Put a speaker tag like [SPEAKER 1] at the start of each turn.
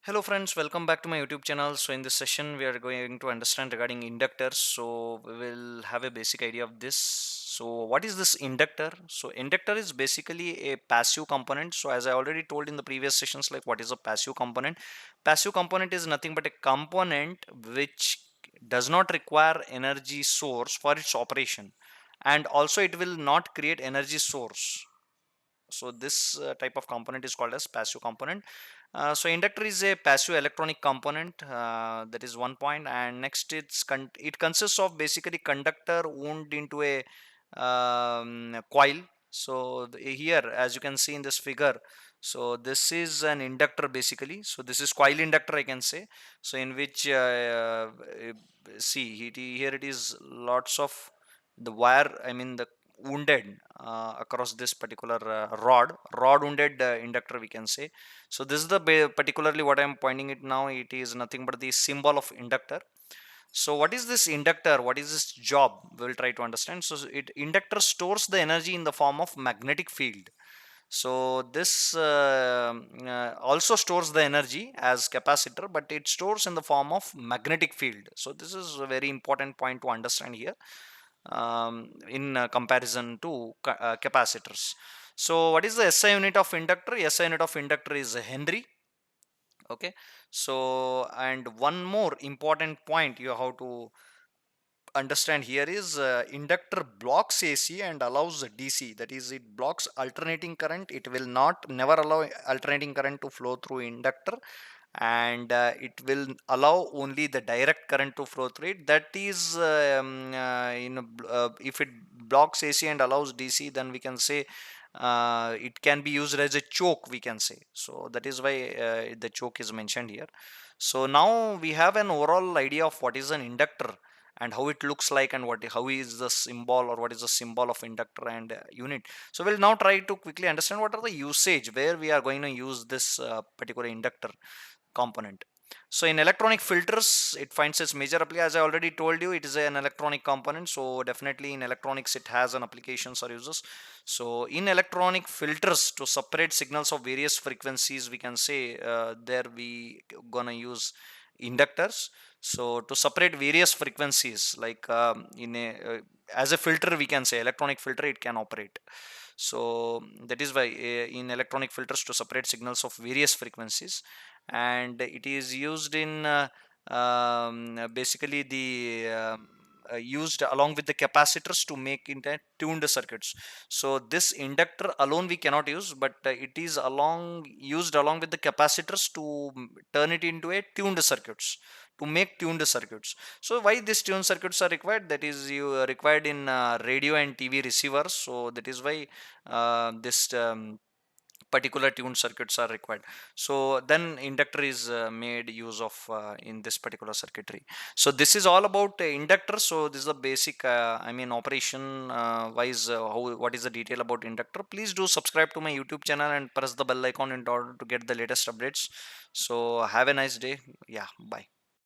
[SPEAKER 1] Hello friends, welcome back to my YouTube channel. So in this session we are going to understand regarding inductors. So we will have a basic idea of this. So what is this inductor? So inductor is basically a passive component. So as I already told in the previous sessions, like what is a passive component? Passive component is nothing but a component which does not require energy source for its operation, and also it will not create energy source. So this type of component is called as passive component. So inductor is a passive electronic component, that is one point. And next it consists of basically conductor wound into a coil. So here, as you can see in this figure, so this is an inductor basically. So this is coil inductor, I can say. So in which see here it is lots of the wire, I mean the wounded across this particular rod wounded inductor, we can say. So this is the particularly what I am pointing it now. It is nothing but the symbol of inductor. So what is this inductor? What is this job? We'll try to understand. So it inductor stores the energy in the form of magnetic field. So this also stores the energy as capacitor, but it stores in the form of magnetic field. So this is a very important point to understand here, in comparison to capacitors. So what is the SI unit of inductor? SI unit of inductor is Henry. Okay. So and one more important point you have to understand here is inductor blocks AC and allows DC. That is, it blocks alternating current. It will not never allow alternating current to flow through inductor, and it will allow only the direct current to flow through it. That is, if it blocks AC and allows DC, then we can say it can be used as a choke, we can say. So that is why the choke is mentioned here. So now we have an overall idea of what is an inductor and how it looks like, and how is the symbol, or what is the symbol of inductor and unit. So we'll now try to quickly understand what are the usage where we are going to use this particular inductor component. So in electronic filters, it finds its major application. As I already told you, it is an electronic component. So definitely in electronics, it has an applications or uses. So in electronic filters, to separate signals of various frequencies, we can say there we gonna use inductors. So to separate various frequencies, like in a as a filter, we can say electronic filter, it can operate. So that is why in electronic filters, to separate signals of various frequencies, and it is used in basically the used along with the capacitors to make into tuned circuits. So this inductor alone we cannot use, but it is used along with the capacitors to turn it into a tuned circuits, to make tuned circuits. So why these tuned circuits are required? That is, you required in radio and TV receivers. So that is why this particular tuned circuits are required. So then inductor is made use of in this particular circuitry. So this is all about inductor. So this is the basic I mean operation wise, what is the detail about inductor. Please do subscribe to my YouTube channel and press the bell icon in order to get the latest updates. So have a nice day. Yeah, bye.